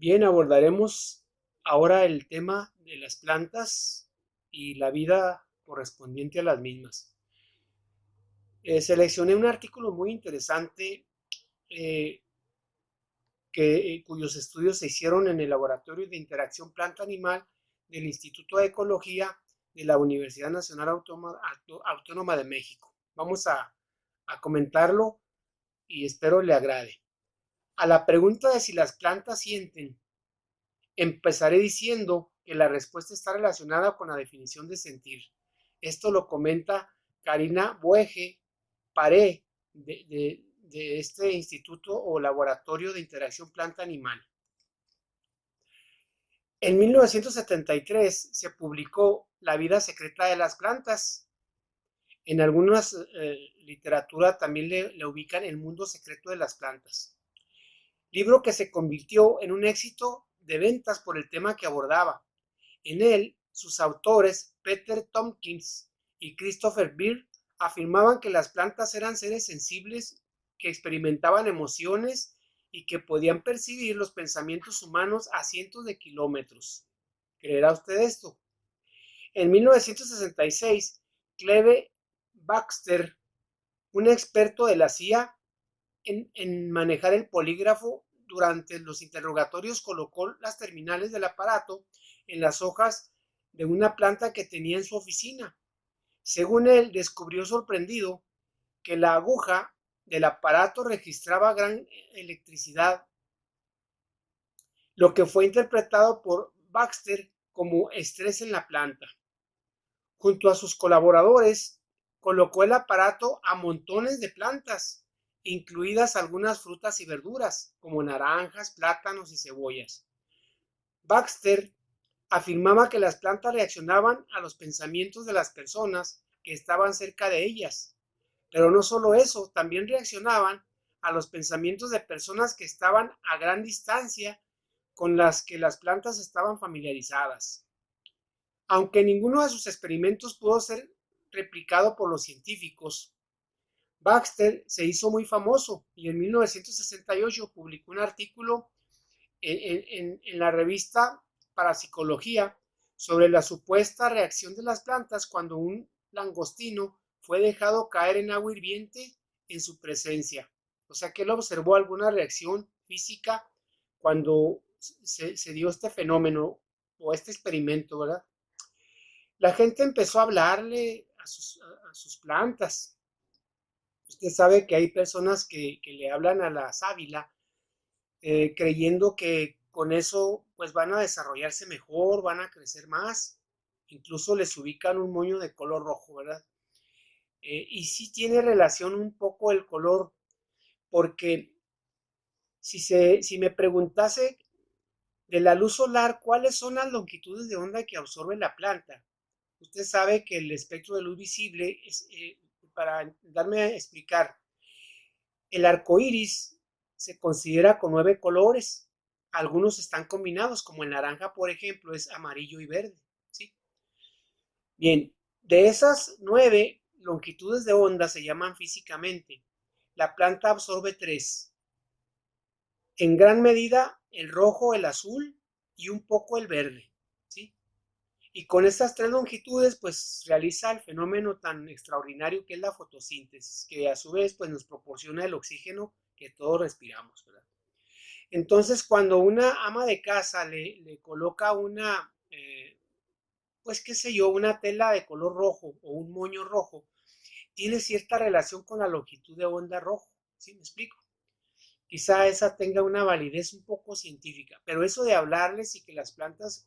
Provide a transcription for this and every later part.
Bien, abordaremos ahora el tema de las plantas y la vida correspondiente a las mismas. Seleccioné un artículo muy interesante eh, cuyos estudios se hicieron en el Laboratorio de Interacción Planta-Animal del Instituto de Ecología de la Universidad Nacional Autónoma de México. Vamos a comentarlo y espero le agrade. A la pregunta de si las plantas sienten, empezaré diciendo que la respuesta está relacionada con la definición de sentir. Esto lo comenta Karina Buege Paré de este instituto o laboratorio de interacción planta-animal. En 1973 se publicó La vida secreta de las plantas. En algunas literatura también le ubican El mundo secreto de las plantas. Libro que se convirtió en un éxito de ventas por el tema que abordaba. En él, sus autores, Peter Tompkins y Christopher Beer, afirmaban que las plantas eran seres sensibles que experimentaban emociones y que podían percibir los pensamientos humanos a cientos de kilómetros. ¿Creerá usted esto? En 1966, Cleve Baxter, un experto de la CIA en manejar el polígrafo, durante los interrogatorios colocó las terminales del aparato en las hojas de una planta que tenía en su oficina. Según él, descubrió sorprendido que la aguja del aparato registraba gran electricidad, lo que fue interpretado por Baxter como estrés en la planta. Junto a sus colaboradores, colocó el aparato a montones de plantas, incluidas algunas frutas y verduras, como naranjas, plátanos y cebollas. Baxter afirmaba que las plantas reaccionaban a los pensamientos de las personas que estaban cerca de ellas. Pero no solo eso, también reaccionaban a los pensamientos de personas que estaban a gran distancia con las que las plantas estaban familiarizadas. Aunque ninguno de sus experimentos pudo ser replicado por los científicos, Baxter se hizo muy famoso y en 1968 publicó un artículo en la revista Parapsicología sobre la supuesta reacción de las plantas cuando un langostino fue dejado caer en agua hirviente en su presencia. O sea que él observó alguna reacción física cuando se dio este fenómeno o este experimento, ¿verdad? La gente empezó a hablarle a sus plantas. Usted sabe que hay personas que le hablan a la sábila creyendo que con eso pues van a desarrollarse mejor, van a crecer más. Incluso les ubican un moño de color rojo, ¿verdad? Y sí tiene relación un poco el color, porque si me preguntase de la luz solar, ¿cuáles son las longitudes de onda que absorbe la planta? Usted sabe que el espectro de luz visible es, para darme a explicar, el arco iris se considera con 9 colores. Algunos están combinados, como el naranja, por ejemplo, es amarillo y verde. ¿Sí? Bien, de esas 9 longitudes de onda se llaman físicamente. La planta absorbe 3. En gran medida el rojo, el azul y un poco el verde. ¿Sí? Y con estas 3 longitudes, pues realiza el fenómeno tan extraordinario que es la fotosíntesis, que a su vez pues, nos proporciona el oxígeno que todos respiramos, ¿verdad? Entonces, cuando una ama de casa le coloca una, pues qué sé yo, una tela de color rojo o un moño rojo, tiene cierta relación con la longitud de onda rojo, ¿sí me explico? Quizá esa tenga una validez un poco científica, pero eso de hablarles y que las plantas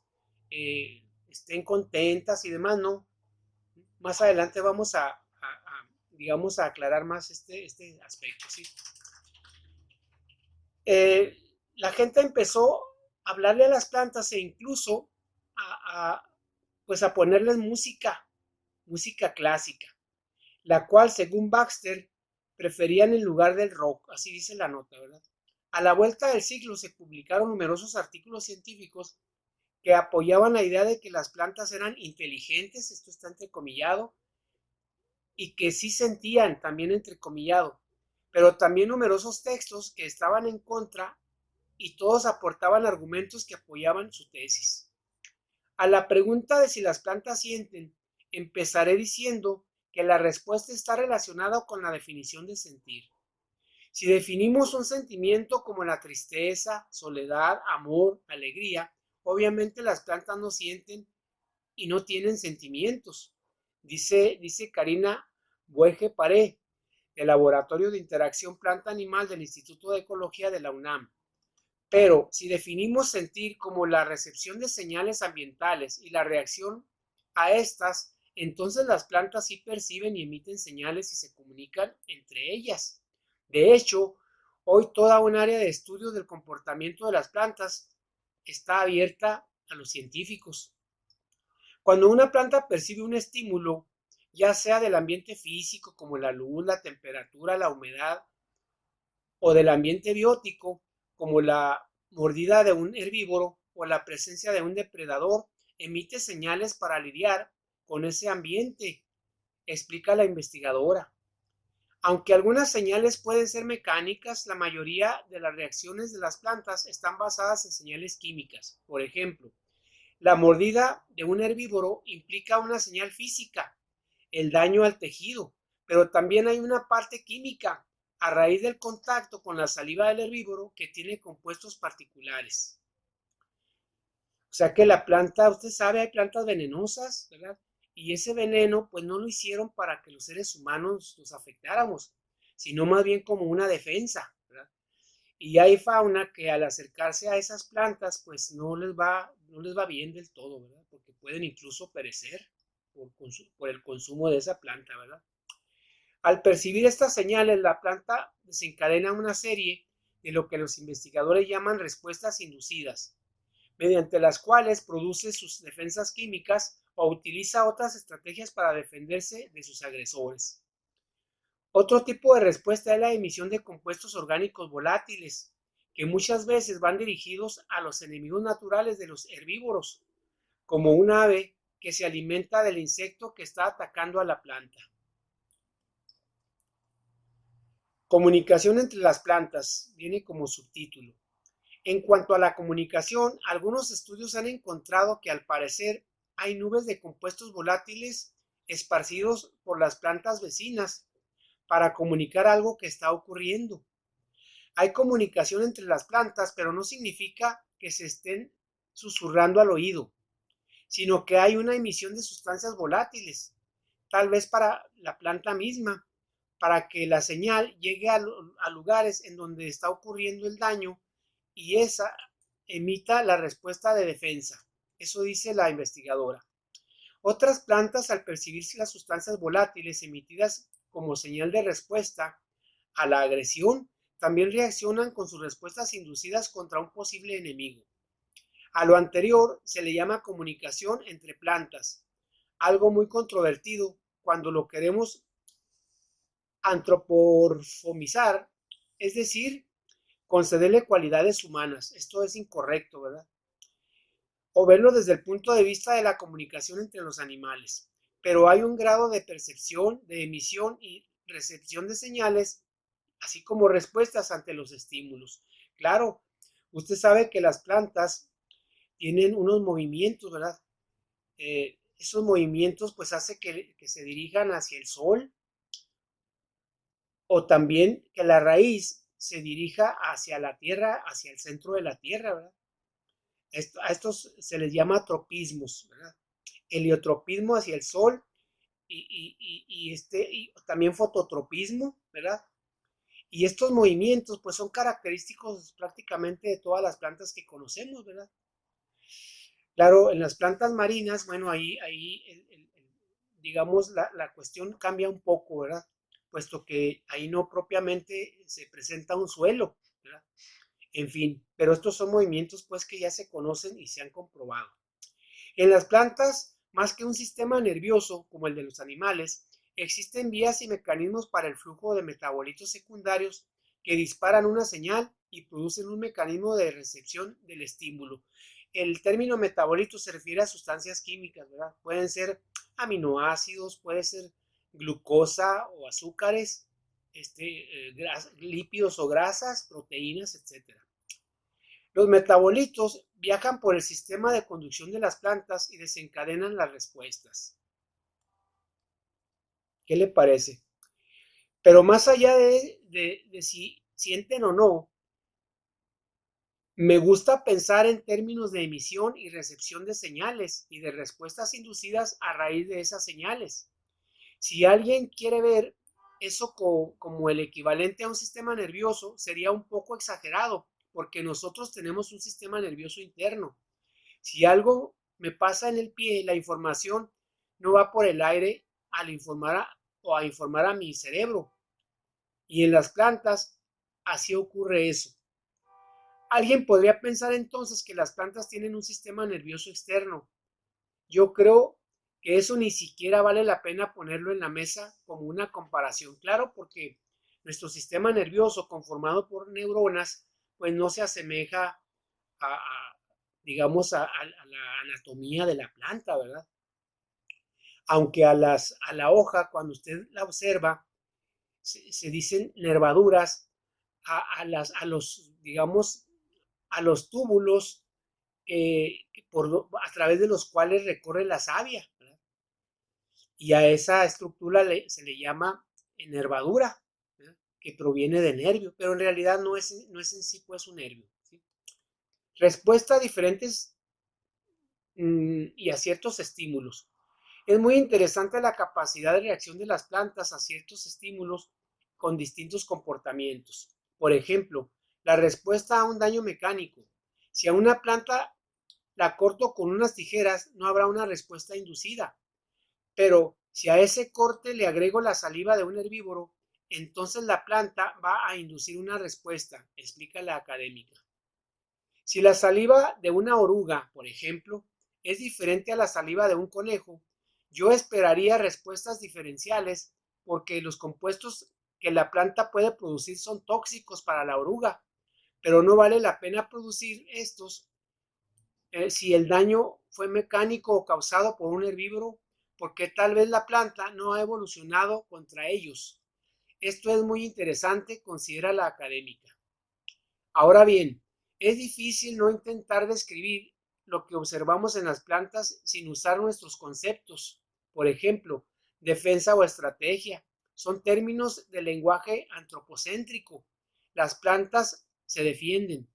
estén contentas y demás, no. Más adelante vamos digamos, a aclarar más este aspecto, ¿sí? Eh, la gente empezó a hablarle a las plantas e incluso a, pues a ponerles música clásica, la cual, según Baxter, preferían en lugar del rock, así dice la nota, ¿verdad? A la vuelta del siglo se publicaron numerosos artículos científicos que apoyaban la idea de que las plantas eran inteligentes, esto está entrecomillado, y que sí sentían, también entrecomillado, pero también numerosos textos que estaban en contra y todos aportaban argumentos que apoyaban su tesis. A la pregunta de si las plantas sienten, empezaré diciendo que la respuesta está relacionada con la definición de sentir. Si definimos un sentimiento como la tristeza, soledad, amor, alegría, obviamente las plantas no sienten y no tienen sentimientos. Dice Karina Buege Paré, del Laboratorio de Interacción Planta-Animal del Instituto de Ecología de la UNAM. Pero si definimos sentir como la recepción de señales ambientales y la reacción a estas, entonces las plantas sí perciben y emiten señales y se comunican entre ellas. De hecho, hoy toda un área de estudio del comportamiento de las plantas está abierta a los científicos. Cuando una planta percibe un estímulo, ya sea del ambiente físico como la luz, la temperatura, la humedad, o del ambiente biótico como la mordida de un herbívoro o la presencia de un depredador, emite señales para lidiar con ese ambiente, explica la investigadora. Aunque algunas señales pueden ser mecánicas, la mayoría de las reacciones de las plantas están basadas en señales químicas. Por ejemplo, la mordida de un herbívoro implica una señal física, el daño al tejido, pero también hay una parte química a raíz del contacto con la saliva del herbívoro que tiene compuestos particulares. O sea que la planta, usted sabe, hay plantas venenosas, ¿verdad? Y ese veneno, pues no lo hicieron para que los seres humanos nos afectáramos, sino más bien como una defensa, ¿verdad? Y hay fauna que al acercarse a esas plantas, pues no les va bien del todo, ¿verdad? Porque pueden incluso perecer por el consumo de esa planta, ¿verdad? Al percibir estas señales, la planta desencadena una serie de lo que los investigadores llaman respuestas inducidas, mediante las cuales produce sus defensas químicas o utiliza otras estrategias para defenderse de sus agresores. Otro tipo de respuesta es la emisión de compuestos orgánicos volátiles, que muchas veces van dirigidos a los enemigos naturales de los herbívoros, como un ave que se alimenta del insecto que está atacando a la planta. Comunicación entre las plantas, viene como subtítulo. En cuanto a la comunicación, algunos estudios han encontrado que al parecer hay nubes de compuestos volátiles esparcidos por las plantas vecinas para comunicar algo que está ocurriendo. Hay comunicación entre las plantas, pero no significa que se estén susurrando al oído, sino que hay una emisión de sustancias volátiles, tal vez para la planta misma, para que la señal llegue a lugares en donde está ocurriendo el daño y esa emita la respuesta de defensa. Eso dice la investigadora. Otras plantas, al percibirse las sustancias volátiles emitidas como señal de respuesta a la agresión, también reaccionan con sus respuestas inducidas contra un posible enemigo. A lo anterior se le llama comunicación entre plantas, algo muy controvertido cuando lo queremos antropomorfizar, es decir, concederle cualidades humanas. Esto es incorrecto, ¿verdad? O verlo desde el punto de vista de la comunicación entre los animales. Pero hay un grado de percepción, de emisión y recepción de señales, así como respuestas ante los estímulos. Claro, usted sabe que las plantas tienen unos movimientos, ¿verdad? Esos movimientos pues hace que se dirijan hacia el sol o también que la raíz se dirija hacia la tierra, hacia el centro de la tierra, ¿verdad? A estos se les llama tropismos, ¿verdad? Heliotropismo hacia el sol y también fototropismo, ¿verdad? Y estos movimientos pues son característicos prácticamente de todas las plantas que conocemos, ¿verdad? Claro, en las plantas marinas, bueno, ahí digamos, la cuestión cambia un poco, ¿verdad? Puesto que ahí no propiamente se presenta un suelo, ¿verdad? En fin, pero estos son movimientos pues que ya se conocen y se han comprobado. En las plantas, más que un sistema nervioso como el de los animales, existen vías y mecanismos para el flujo de metabolitos secundarios que disparan una señal y producen un mecanismo de recepción del estímulo. El término metabolito se refiere a sustancias químicas, ¿verdad? Pueden ser aminoácidos, puede ser glucosa o azúcares, lípidos o grasas, proteínas, etcétera. Los metabolitos viajan por el sistema de conducción de las plantas y desencadenan las respuestas. ¿Qué le parece? Pero más allá de si sienten o no, me gusta pensar en términos de emisión y recepción de señales y de respuestas inducidas a raíz de esas señales. Si alguien quiere ver eso como el equivalente a un sistema nervioso, sería un poco exagerado, porque nosotros tenemos un sistema nervioso interno. Si algo me pasa en el pie, la información no va por el aire al informar a mi cerebro. Y en las plantas así ocurre eso. Alguien podría pensar entonces que las plantas tienen un sistema nervioso externo. Yo creo que eso ni siquiera vale la pena ponerlo en la mesa como una comparación. Claro, porque nuestro sistema nervioso conformado por neuronas, pues no se asemeja a digamos, a la anatomía de la planta, ¿verdad? Aunque a la hoja, cuando usted la observa, se dicen nervaduras digamos, a los túbulos a través de los cuales recorre la savia, ¿verdad? Y a esa estructura se le llama nervadura, ¿verdad? Que proviene de nervio, pero en realidad no es en sí pues un nervio, ¿sí? Respuesta a diferentes y a ciertos estímulos. Es muy interesante la capacidad de reacción de las plantas a ciertos estímulos con distintos comportamientos. Por ejemplo, la respuesta a un daño mecánico. Si a una planta la corto con unas tijeras, no habrá una respuesta inducida. Pero si a ese corte le agrego la saliva de un herbívoro, entonces la planta va a inducir una respuesta, explica la académica. Si la saliva de una oruga, por ejemplo, es diferente a la saliva de un conejo, yo esperaría respuestas diferenciales porque los compuestos que la planta puede producir son tóxicos para la oruga, pero no vale la pena producir estos si el daño fue mecánico o causado por un herbívoro, porque tal vez la planta no ha evolucionado contra ellos. Esto es muy interesante, considera la académica. Ahora bien, es difícil no intentar describir lo que observamos en las plantas sin usar nuestros conceptos. Por ejemplo, defensa o estrategia. Son términos de lenguaje antropocéntrico. Las plantas se defienden.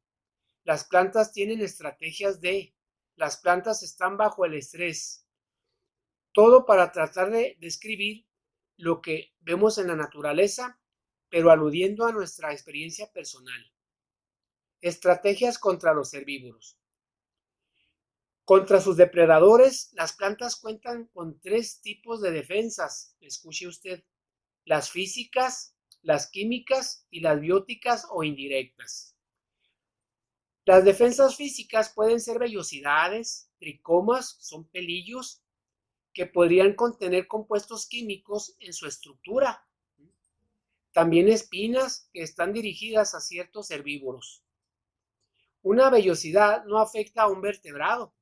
Las plantas tienen estrategias las plantas están bajo el estrés. Todo para tratar de describir lo que vemos en la naturaleza, pero aludiendo a nuestra experiencia personal. Estrategias contra los herbívoros. Contra sus depredadores, las plantas cuentan con 3 tipos de defensas. Escuche usted, las físicas, las químicas y las bióticas o indirectas. Las defensas físicas pueden ser vellosidades, tricomas, son pelillos que podrían contener compuestos químicos en su estructura. También espinas que están dirigidas a ciertos herbívoros. Una vellosidad no afecta a un vertebrado,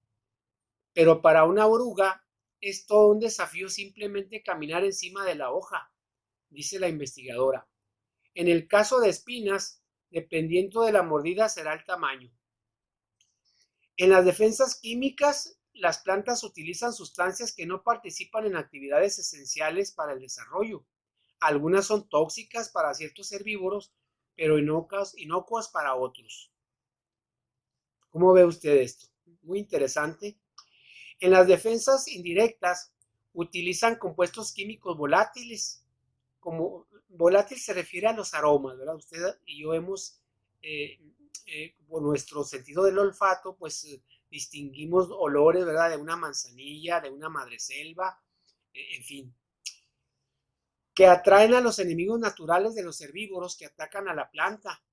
pero para una oruga es todo un desafío simplemente caminar encima de la hoja, dice la investigadora. En el caso de espinas, dependiendo de la mordida será el tamaño. En las defensas químicas, las plantas utilizan sustancias que no participan en actividades esenciales para el desarrollo. Algunas son tóxicas para ciertos herbívoros, pero inocuas para otros. ¿Cómo ve usted esto? Muy interesante. En las defensas indirectas, utilizan compuestos químicos volátiles. Como volátil se refiere a los aromas, ¿verdad? Usted y yo hemos por nuestro sentido del olfato, pues distinguimos olores, ¿verdad? De una manzanilla, de una madreselva, en fin, que atraen a los enemigos naturales de los herbívoros que atacan a la planta.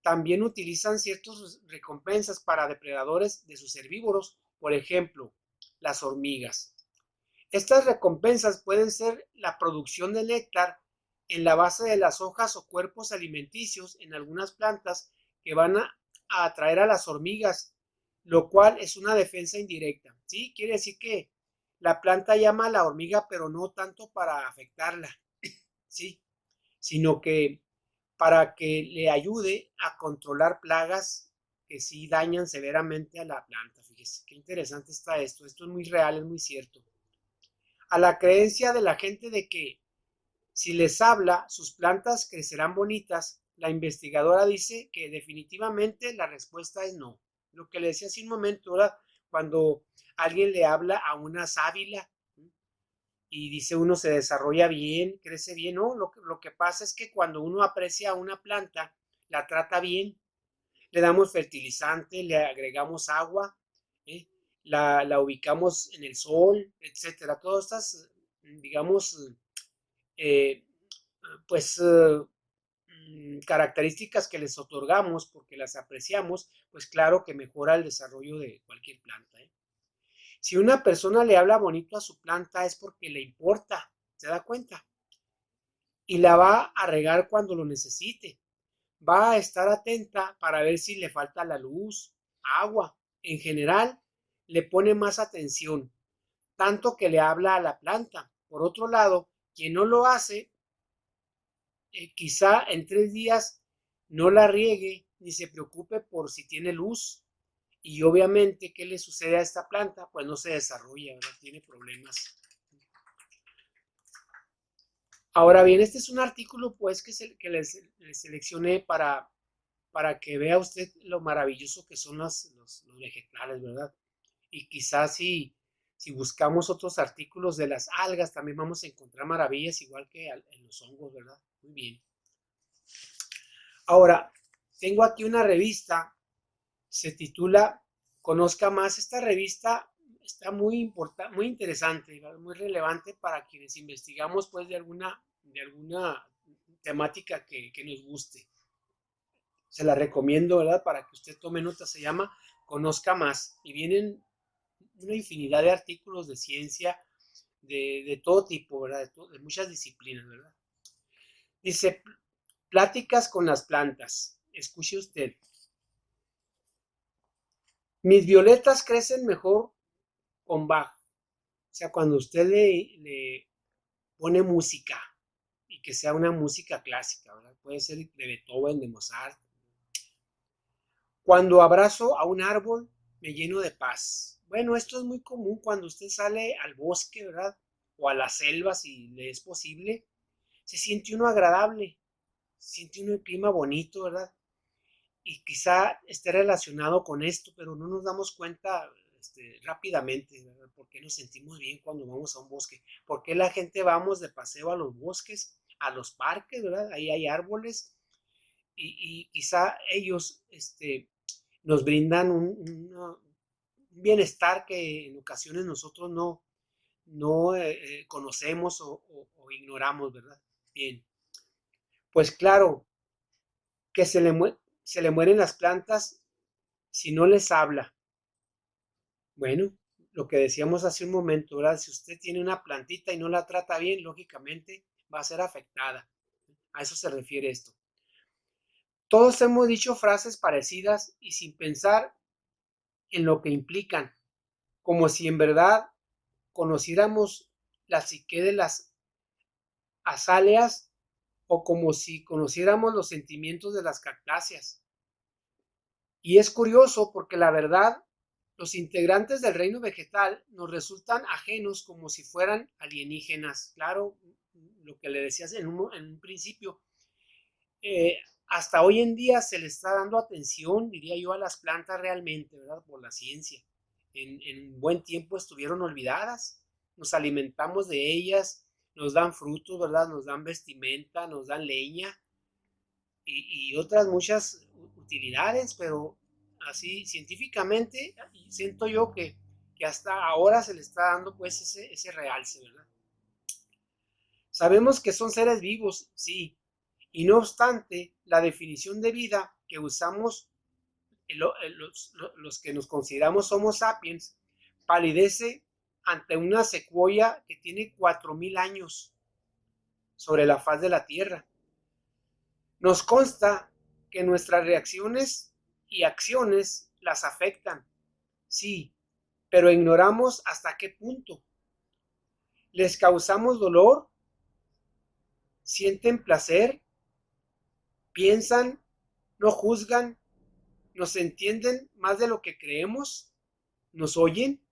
También utilizan ciertas recompensas para depredadores de sus herbívoros, por ejemplo, las hormigas. Estas recompensas pueden ser la producción de néctar en la base de las hojas o cuerpos alimenticios en algunas plantas que van a atraer a las hormigas, lo cual es una defensa indirecta. ¿Sí? Quiere decir que la planta llama a la hormiga, pero no tanto para afectarla, ¿sí? Sino que para que le ayude a controlar plagas que sí dañan severamente a la planta. Fíjese, qué interesante está esto. Esto es muy real, es muy cierto. A la creencia de la gente de que si les habla, sus plantas crecerán bonitas, la investigadora dice que definitivamente la respuesta es no. Lo que le decía hace un momento, ¿verdad? Cuando alguien le habla a una sábila y dice uno se desarrolla bien, crece bien, no, lo que pasa es que cuando uno aprecia a una planta, la trata bien, le damos fertilizante, le agregamos agua, ¿eh? La ubicamos en el sol, etcétera. Todas estas, digamos, eh, pues características que les otorgamos porque las apreciamos, pues claro que mejora el desarrollo de cualquier planta, ¿eh? Si una persona le habla bonito a su planta es porque le importa, ¿se da cuenta? Y la va a regar cuando lo necesite. Va a estar atenta para ver si le falta la luz, agua. En general, le pone más atención, tanto que le habla a la planta. Por otro lado, quien no lo hace, quizá en 3 días no la riegue ni se preocupe por si tiene luz. Y obviamente, ¿qué le sucede a esta planta? Pues no se desarrolla, ¿verdad? Tiene problemas. Ahora bien, este es un artículo pues que les seleccioné para que vea usted lo maravilloso que son los vegetales, ¿verdad? Y quizás si buscamos otros artículos de las algas, también vamos a encontrar maravillas igual que en los hongos, ¿verdad? Muy bien. Ahora, tengo aquí una revista, se titula Conozca Más. Esta revista está muy importante, muy interesante, muy relevante para quienes investigamos pues de alguna temática que nos guste. Se la recomiendo, ¿verdad? Para que usted tome nota, se llama Conozca Más. Y vienen una infinidad de artículos de ciencia de todo tipo, ¿verdad? De muchas disciplinas, ¿verdad? Dice, pláticas con las plantas. Escuche usted. Mis violetas crecen mejor con Bach. O sea, cuando usted le pone música y que sea una música clásica, ¿verdad? Puede ser de Beethoven, de Mozart. Cuando abrazo a un árbol, me lleno de paz. Bueno, esto es muy común cuando usted sale al bosque, ¿verdad? O a la selva, si le es posible. Se siente uno agradable, se siente uno el clima bonito, ¿verdad? Y quizá esté relacionado con esto, pero no nos damos cuenta rápidamente, ¿verdad? ¿Por qué nos sentimos bien cuando vamos a un bosque? ¿Por qué la gente vamos de paseo a los bosques, a los parques, ¿verdad? Ahí hay árboles y quizá ellos nos brindan un bienestar que en ocasiones nosotros no conocemos o ignoramos, ¿verdad? Bien, pues claro que se le mueren las plantas si no les habla. Bueno, lo que decíamos hace un momento, ¿verdad? Si usted tiene una plantita y no la trata bien, lógicamente va a ser afectada. A eso se refiere esto. Todos hemos dicho frases parecidas y sin pensar en lo que implican, como si en verdad conociéramos la psique de las azaleas o como si conociéramos los sentimientos de las cactáceas. Y es curioso porque la verdad, los integrantes del reino vegetal nos resultan ajenos como si fueran alienígenas. Claro, lo que le decías en un principio, eh, hasta hoy en día se le está dando atención, diría yo, a las plantas realmente, ¿verdad? Por la ciencia. En buen tiempo estuvieron olvidadas, nos alimentamos de ellas, nos dan frutos, ¿verdad? Nos dan vestimenta, nos dan leña y otras muchas utilidades, pero así científicamente siento yo que hasta ahora se le está dando pues ese realce, ¿verdad? Sabemos que son seres vivos, sí, y no obstante, la definición de vida que usamos los que nos consideramos Homo sapiens palidece ante una secuoya que tiene 4000 años sobre la faz de la Tierra. Nos consta que nuestras reacciones y acciones las afectan, sí, pero ignoramos hasta qué punto. Les causamos dolor, sienten placer, piensan, no juzgan, ¿Nos entienden más de lo que creemos? ¿Nos oyen?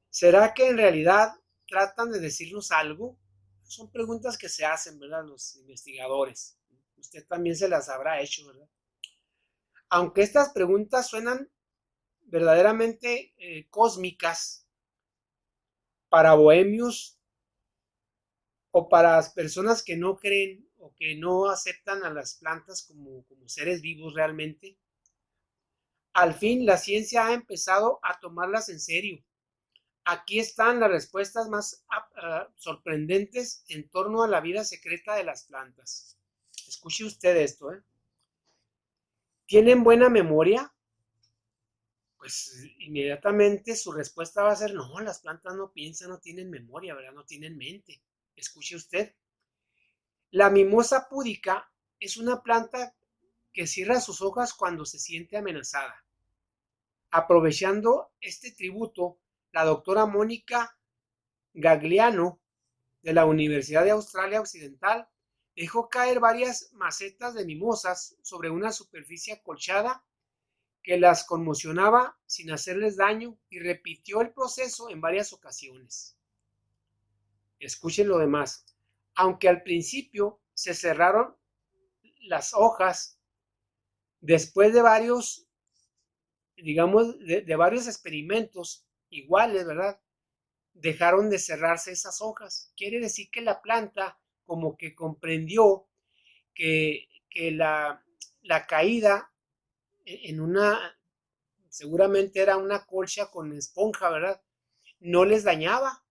¿Será que en realidad tratan de decirnos algo? Son preguntas que se hacen, ¿verdad? Los investigadores. Usted también se las habrá hecho, ¿verdad? Aunque estas preguntas suenan verdaderamente cósmicas para bohemios o para las personas que no creen o que no aceptan a las plantas como seres vivos realmente, al fin la ciencia ha empezado a tomarlas en serio. Aquí están las respuestas más sorprendentes en torno a la vida secreta de las plantas. Escuche usted esto, ¿eh? ¿Tienen buena memoria? Pues inmediatamente su respuesta va a ser, no, las plantas no piensan, no tienen memoria, ¿verdad? No tienen mente. Escuche usted. La mimosa púdica es una planta que cierra sus hojas cuando se siente amenazada. Aprovechando este tributo, la doctora Mónica Gagliano de la Universidad de Australia Occidental dejó caer varias macetas de mimosas sobre una superficie acolchada que las conmocionaba sin hacerles daño y repitió el proceso en varias ocasiones. Escuchen lo demás. Aunque al principio se cerraron las hojas, después de varios, digamos, de varios experimentos iguales, ¿verdad? Dejaron de cerrarse esas hojas. Quiere decir que la planta como que comprendió que la caída en una, seguramente era una colcha con esponja, ¿verdad? No les dañaba.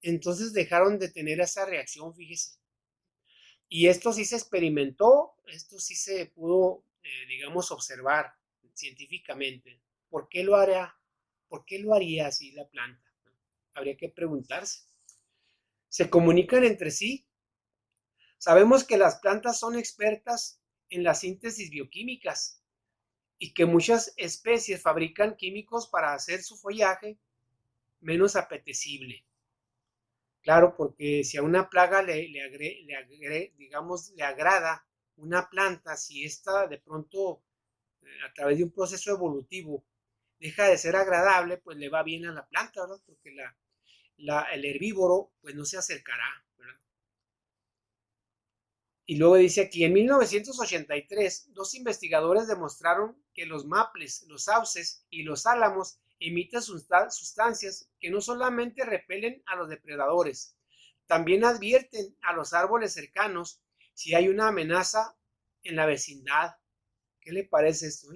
Entonces dejaron de tener esa reacción, fíjese. Y esto sí se experimentó, esto sí se pudo, digamos, observar científicamente. ¿Por qué lo hará? ¿Por qué lo haría así la planta? Habría que preguntarse. ¿Se comunican entre sí? Sabemos que las plantas son expertas en la síntesis bioquímicas y que muchas especies fabrican químicos para hacer su follaje menos apetecible. Claro, porque si a una plaga digamos, le agrada una planta, si esta de pronto, a través de un proceso evolutivo, deja de ser agradable, pues le va bien a la planta, ¿verdad? Porque el herbívoro, pues no se acercará, ¿verdad? Y luego dice aquí, en 1983, dos investigadores demostraron que los maples, los sauces y los álamos emiten sustancias que no solamente repelen a los depredadores, también advierten a los árboles cercanos si hay una amenaza en la vecindad. ¿Qué le parece esto?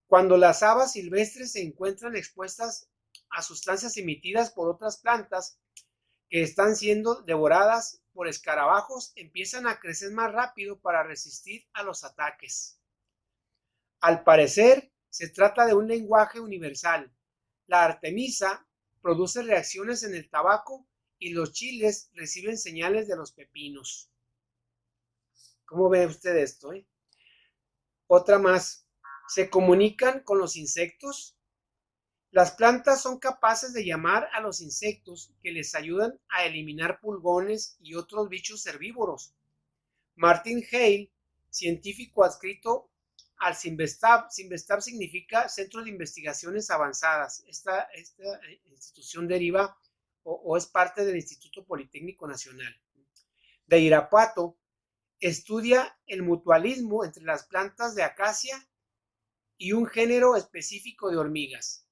Cuando las habas silvestres se encuentran expuestas a sustancias emitidas por otras plantas, que están siendo devoradas por escarabajos, empiezan a crecer más rápido para resistir a los ataques. Al parecer, se trata de un lenguaje universal. La artemisa produce reacciones en el tabaco y los chiles reciben señales de los pepinos. ¿Cómo ve usted esto? Otra más. ¿Se comunican con los insectos? Las plantas son capaces de llamar a los insectos que les ayudan a eliminar pulgones y otros bichos herbívoros. Martin Hale, científico adscrito al CIMBESTAB, CIMBESTAB significa Centro de Investigaciones Avanzadas. Esta institución deriva o es parte del Instituto Politécnico Nacional de Irapuato. Estudia el mutualismo entre las plantas de acacia y un género específico de hormigas.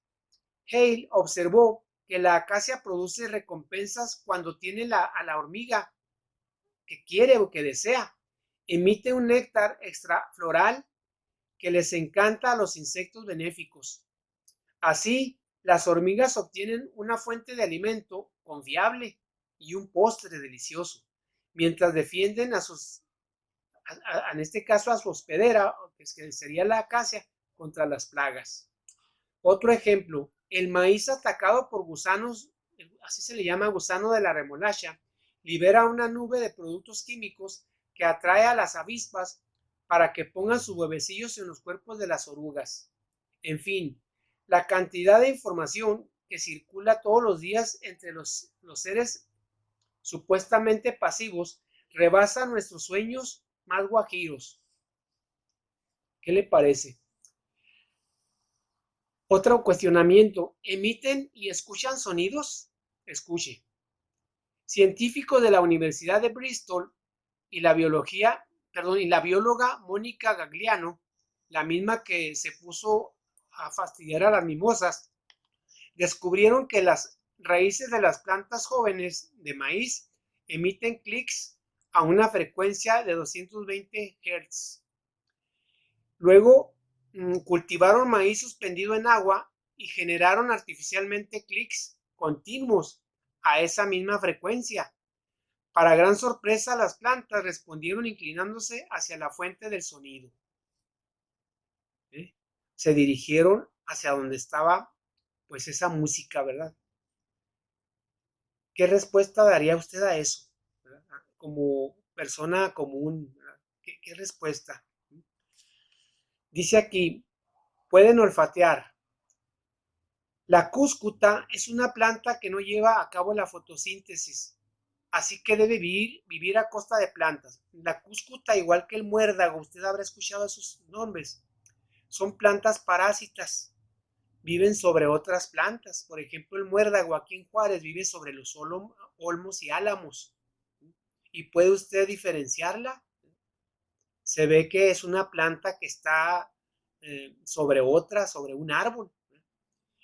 Hale observó que la acacia produce recompensas cuando tiene a la hormiga que quiere o que desea. Emite un néctar extrafloral que les encanta a los insectos benéficos. Así, las hormigas obtienen una fuente de alimento confiable y un postre delicioso, mientras defienden en este caso a su hospedera, que sería la acacia, contra las plagas. Otro ejemplo, el maíz atacado por gusanos, así se le llama gusano de la remolacha, libera una nube de productos químicos que atrae a las avispas para que pongan sus huevecillos en los cuerpos de las orugas. En fin, la cantidad de información que circula todos los días entre los seres supuestamente pasivos rebasa nuestros sueños más guajiros. ¿Qué le parece? Otro cuestionamiento. ¿Emiten y escuchan sonidos? Escuche. Científicos de la Universidad de Bristol y la bióloga Mónica Gagliano, la misma que se puso a fastidiar a las mimosas, descubrieron que las raíces de las plantas jóvenes de maíz emiten clics a una frecuencia de 220 Hz. Luego cultivaron maíz suspendido en agua y generaron artificialmente clics continuos a esa misma frecuencia. Para gran sorpresa, las plantas respondieron inclinándose hacia la fuente del sonido. ¿Eh? Se dirigieron hacia donde estaba pues esa música, ¿verdad? ¿Qué respuesta daría usted a eso? ¿Verdad? Como persona común, ¿verdad? ¿Qué respuesta? Dice aquí, pueden olfatear. La cúscuta es una planta que no lleva a cabo la fotosíntesis, así que debe vivir a costa de plantas. La cúscuta, igual que el muérdago, usted habrá escuchado esos nombres, son plantas parásitas, viven sobre otras plantas. Por ejemplo, el muérdago aquí en Juárez vive sobre los olmos y álamos. ¿Y puede usted diferenciarla? Se ve que es una planta que está sobre otra, sobre un árbol.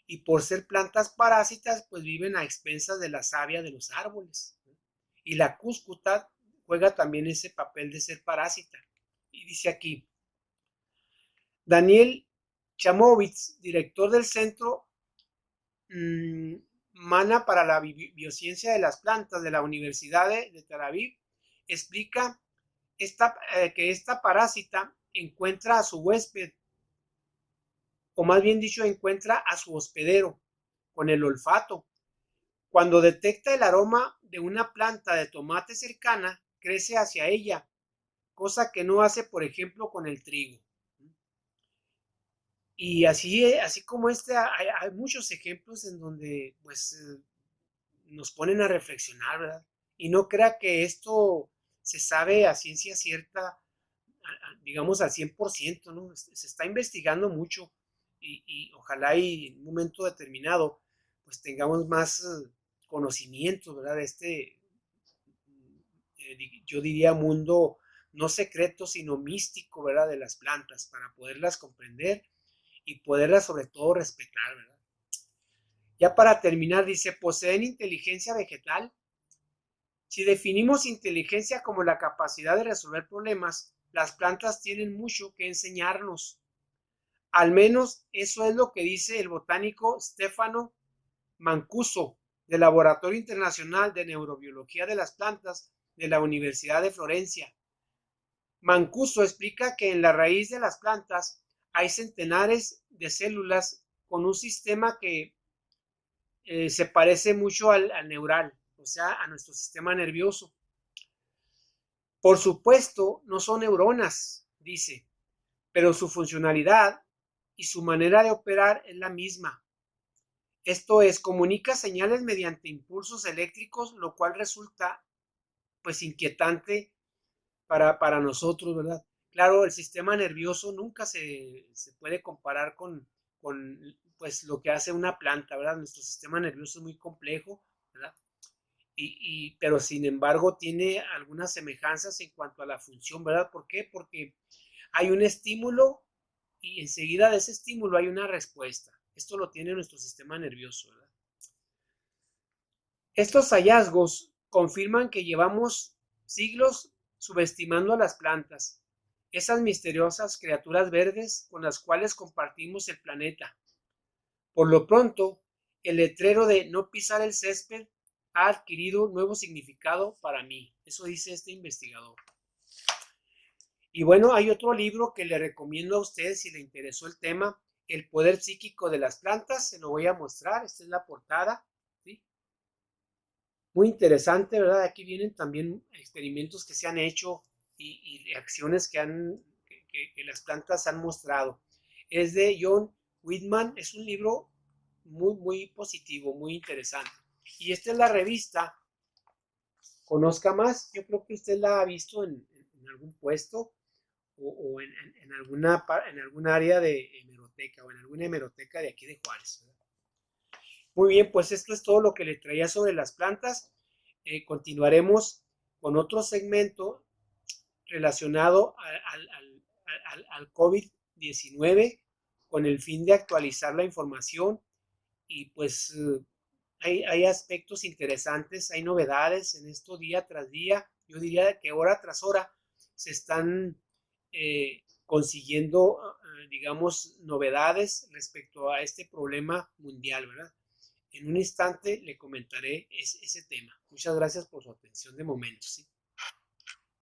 Y por ser plantas parásitas, pues viven a expensas de la savia de los árboles. Y la cúscuta juega también ese papel de ser parásita. Y dice aquí, Daniel Chamovitz, director del Centro Mana para la Biociencia de las Plantas de la Universidad de Tel Aviv, explica que esta parásita encuentra a su huésped, o más bien dicho, encuentra a su hospedero con el olfato. Cuando detecta el aroma de una planta de tomate cercana, crece hacia ella, cosa que no hace, por ejemplo, con el trigo. Y así como hay muchos ejemplos en donde pues nos ponen a reflexionar, ¿verdad? Y no crea que esto se sabe a ciencia cierta, digamos al 100%, ¿no? Se está investigando mucho y ojalá y en un momento determinado pues tengamos más conocimiento, ¿verdad? De yo diría mundo no secreto, sino místico, ¿verdad? De las plantas, para poderlas comprender y poderlas sobre todo respetar, ¿verdad? Ya para terminar, dice, ¿poseen inteligencia vegetal? Si definimos inteligencia como la capacidad de resolver problemas, las plantas tienen mucho que enseñarnos. Al menos eso es lo que dice el botánico Stefano Mancuso, del Laboratorio Internacional de Neurobiología de las Plantas de la Universidad de Florencia. Mancuso explica que en la raíz de las plantas hay centenares de células con un sistema que se parece mucho al neural, o sea, a nuestro sistema nervioso. Por supuesto, no son neuronas, dice, pero su funcionalidad y su manera de operar es la misma. Esto es, comunica señales mediante impulsos eléctricos, lo cual resulta pues inquietante para nosotros, ¿verdad? Claro, el sistema nervioso nunca se puede comparar con pues lo que hace una planta, ¿verdad? Nuestro sistema nervioso es muy complejo, ¿verdad? Pero sin embargo tiene algunas semejanzas en cuanto a la función, ¿verdad? ¿Por qué? Porque hay un estímulo y enseguida de ese estímulo hay una respuesta. Esto lo tiene nuestro sistema nervioso, ¿verdad? Estos hallazgos confirman que llevamos siglos subestimando a las plantas, esas misteriosas criaturas verdes con las cuales compartimos el planeta. Por lo pronto, el letrero de no pisar el césped ha adquirido nuevo significado para mí. Eso dice este investigador. Y bueno, hay otro libro que le recomiendo a usted si le interesó el tema, El poder psíquico de las plantas. Se lo voy a mostrar. Esta es la portada. ¿Sí? Muy interesante, ¿verdad? Aquí vienen también experimentos que se han hecho y reacciones que las plantas han mostrado. Es de John Whitman. Es un libro muy positivo, muy interesante. Y esta es la revista Conozca Más. Yo creo que usted la ha visto en algún puesto en algún área de hemeroteca o en alguna hemeroteca de aquí de Juárez. Muy bien, pues esto es todo lo que le traía sobre las plantas. Continuaremos con otro segmento relacionado al COVID-19 con el fin de actualizar la información y pues hay aspectos interesantes, hay novedades en esto día tras día, yo diría que hora tras hora se están consiguiendo, digamos, novedades respecto a este problema mundial, ¿verdad? En un instante le comentaré ese tema. Muchas gracias por su atención de momento. ¿Sí?